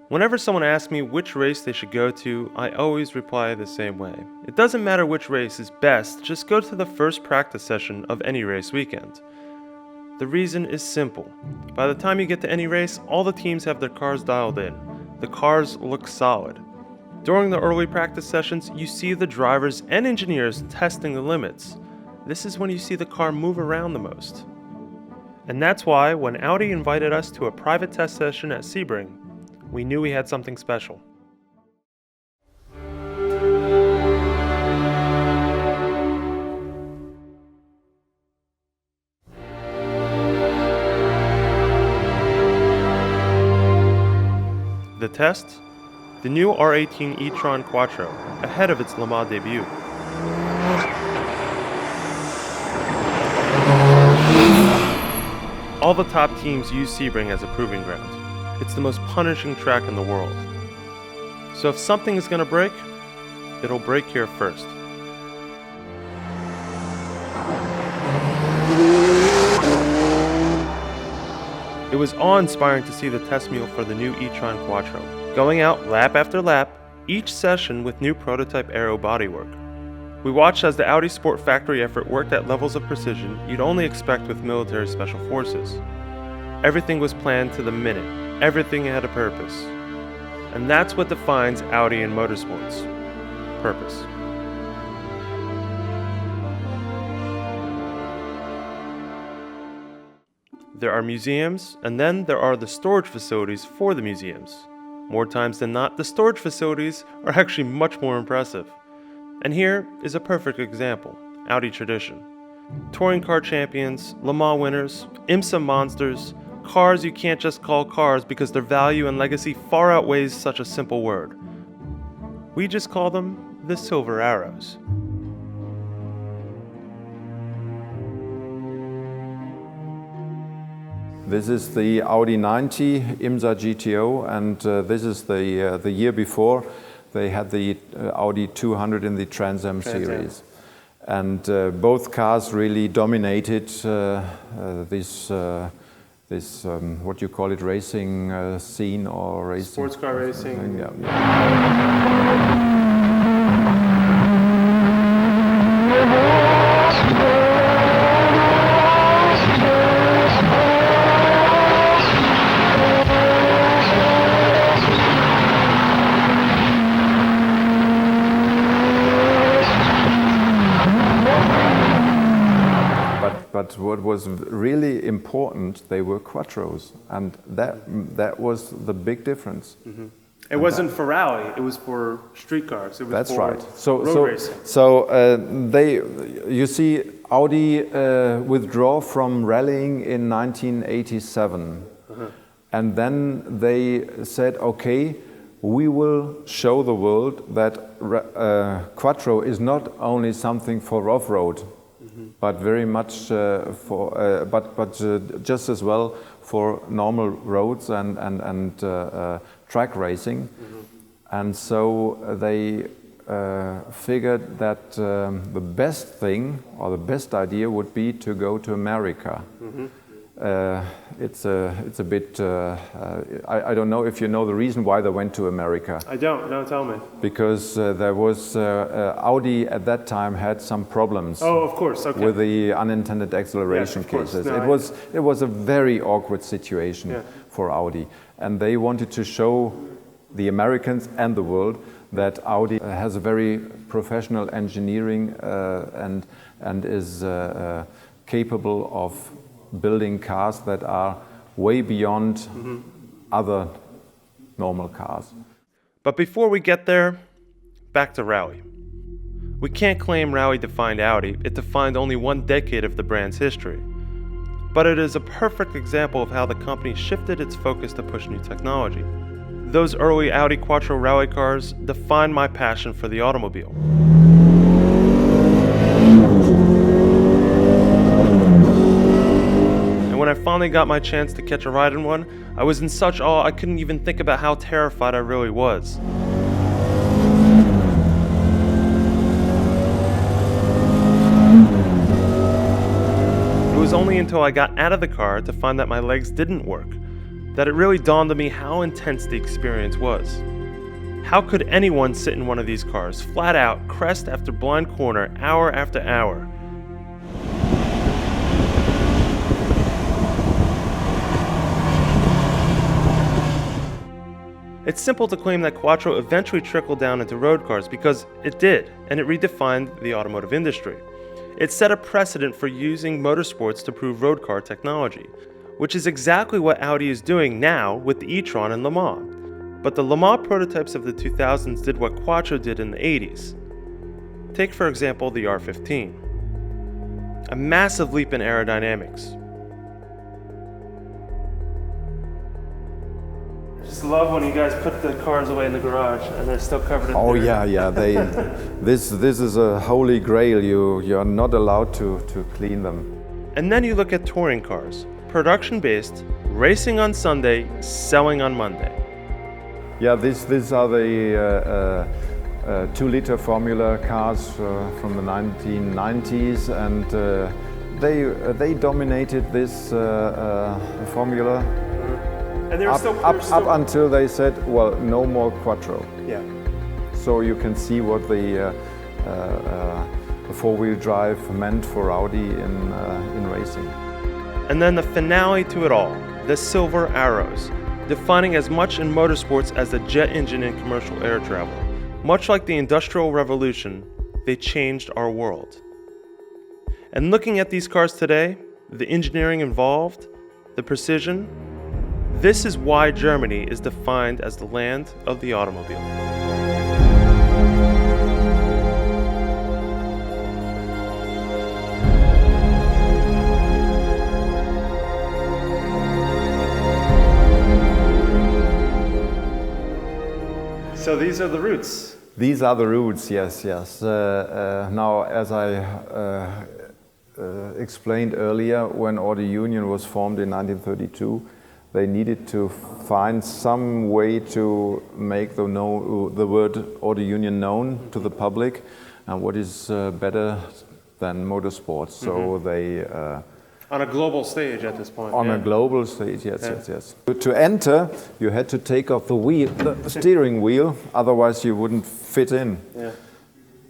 Whenever someone asks me which race they should go to, I always reply the same way. It doesn't matter which race is best, just go to the first practice session of any race weekend. The reason is simple. By the time you get to any race, all the teams have their cars dialed in. The cars look solid. During the early practice sessions, you see the drivers and engineers testing the limits. This is when you see the car move around the most. And that's why when Audi invited us to a private test session at Sebring, we knew we had something special. The test? The new R18 e-tron Quattro, ahead of its Le Mans debut. All the top teams use Sebring as a proving ground. It's the most punishing track in the world. So if something is going to break, it'll break here first. It was awe-inspiring to see the test mule for the new e-tron Quattro, going out lap after lap, each session with new prototype aero bodywork. We watched as the Audi Sport factory effort worked at levels of precision you'd only expect with military special forces. Everything was planned to the minute. Everything had a purpose. And that's what defines Audi in motorsports. Purpose. There are museums, and then there are the storage facilities for the museums. More times than not, the storage facilities are actually much more impressive. And here is a perfect example, Audi Tradition. Touring car champions, Le Mans winners, IMSA monsters, cars you can't just call cars because their value and legacy far outweighs such a simple word. We just call them the Silver Arrows. This is the Audi 90 IMSA GTO, and this is the year before they had the Audi 200 in the Trans Am series. And both cars really dominated this what you call it, racing scene or racing? Sports car racing. Yeah. But what was really important, they were Quattros, and that was the big difference. Mm-hmm. It wasn't for rally; it was for street cars. It was That's for right. road racing. You see, Audi withdraw from rallying in 1987, and then they said, "Okay, we will show the world that Quattro is not only something for off-road." But very much just as well for normal roads and track racing. And so they figured that the best thing or the best idea would be to go to America. It's a bit, I don't know if you know the reason why they went to America. I don't, no, tell me. Because there was, Audi at that time had some problems. Oh, of course, okay. With the unintended acceleration cases. No, it was a very awkward situation for Audi. And they wanted to show the Americans and the world that Audi has a very professional engineering and is capable of building cars that are way beyond other normal cars. But before we get there, back to rally. We can't claim rally defined Audi. It defined only one decade of the brand's history. But it is a perfect example of how the company shifted its focus to push new technology. Those early Audi Quattro rally cars defined my passion for the automobile. When I finally got my chance to catch a ride in one, I was in such awe I couldn't even think about how terrified I really was. It was only until I got out of the car to find that my legs didn't work. that it really dawned on me how intense the experience was. How could anyone sit in one of these cars, flat out, crest after blind corner, hour after hour? It's simple to claim that Quattro eventually trickled down into road cars because it did, and it redefined the automotive industry. It set a precedent for using motorsports to prove road car technology, which is exactly what Audi is doing now with the e-tron and Le Mans. But the Le Mans prototypes of the 2000s did what Quattro did in the 80s. Take for example the R15. A massive leap in aerodynamics. I just love when you guys put the cars away in the garage and they're still covered in Oh dirt. yeah. This is a holy grail. You are not allowed to clean them. And then you look at touring cars, production-based, racing on Sunday, selling on Monday. Yeah, these are the 2-liter Formula cars from the 1990s, and they dominated this Formula And they were up until they said, well, no more Quattro. Yeah. So you can see what the four-wheel drive meant for Audi in racing. And then the finale to it all, the Silver Arrows, defining as much in motorsports as the jet engine in commercial air travel. Much like the Industrial Revolution, they changed our world. And looking at these cars today, the engineering involved, the precision, this is why Germany is defined as the land of the automobile. So these are the roots. These are the roots, yes. Now, as I explained earlier, when Audi Union was formed in 1932, they needed to find some way to make the word Audi Union known to the public, and what is better than motorsports. So they On a global stage at this point. on a global stage, yes. To enter, you had to take off the steering wheel, otherwise you wouldn't fit in. Yeah.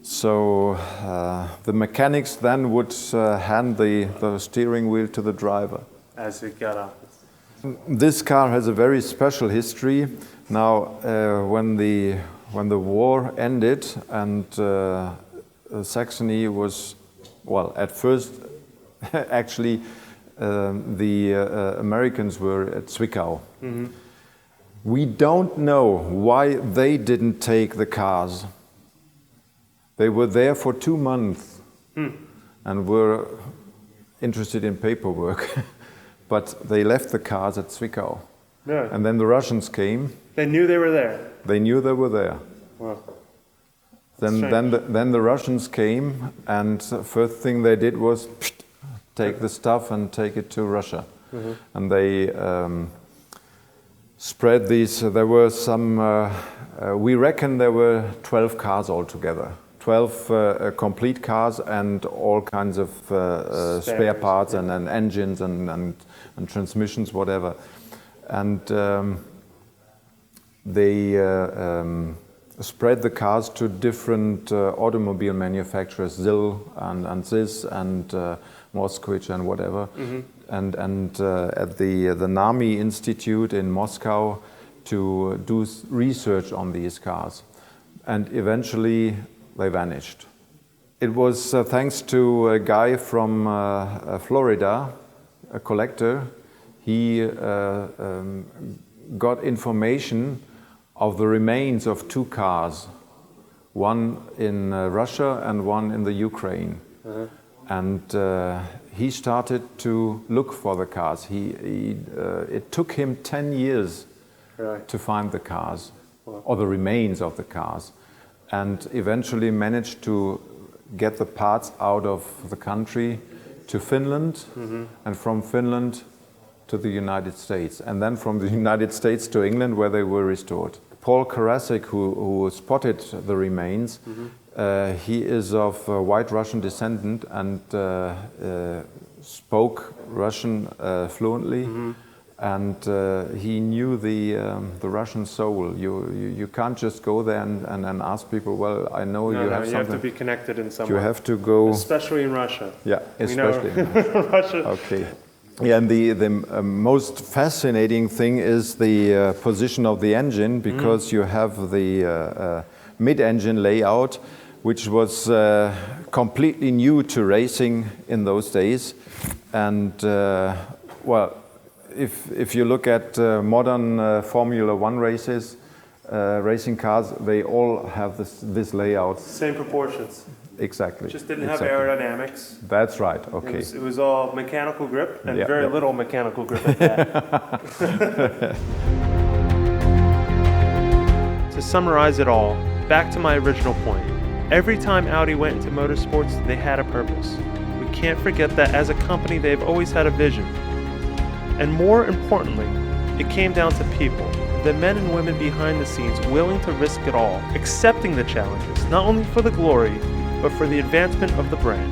So the mechanics then would hand the steering wheel to the driver. As it got up. This car has a very special history. Now, when the war ended and Saxony was, well, at first, actually, the Americans were at Zwickau. We don't know why they didn't take the cars. They were there for 2 months and were interested in paperwork. But they left the cars at Zwickau. Yeah. And then the Russians came. They knew they were there. They knew they were there. Wow. Then the Russians came, and the first thing they did was take the stuff and take it to Russia. And they spread these. There were some. We reckon there were 12 cars altogether. 12 complete cars and all kinds of spare parts and engines and transmissions, whatever. And they spread the cars to different automobile manufacturers, ZIL and ZIS and Moskvich and whatever. And at the NAMI Institute in Moscow to do research on these cars. And eventually they vanished. It was thanks to a guy from Florida, a collector. He got information of the remains of 2 cars, one in Russia and one in the Ukraine. And he started to look for the cars. It took him 10 years to find the cars, or the remains of the cars, and eventually managed to get the parts out of the country to Finland, and from Finland to the United States, and then from the United States to England, where they were restored. Paul Karasik, who spotted the remains, he is of white Russian descendant and spoke Russian fluently, and he knew the Russian soul. You can't just go there and ask people. Well, I know No, you no, have you something. have to be connected in some You way. have to go. Especially in Russia. Yeah, We know especially. in Russia. Russia. Okay. Yeah, and the most fascinating thing is the position of the engine, because you have the mid-engine layout, which was completely new to racing in those days. And well, if you look at modern Formula One races, racing cars, they all have this layout. Same proportions. Exactly. Just didn't have exactly. aerodynamics. That's right. Okay. It was all mechanical grip and Yeah, very yeah. little mechanical grip at that. To summarize it all, back to my original point. Every time Audi went into motorsports, they had a purpose. We can't forget that as a company, they've always had a vision. And more importantly, it came down to people. The men and women behind the scenes willing to risk it all, accepting the challenges, not only for the glory, but for the advancement of the brand.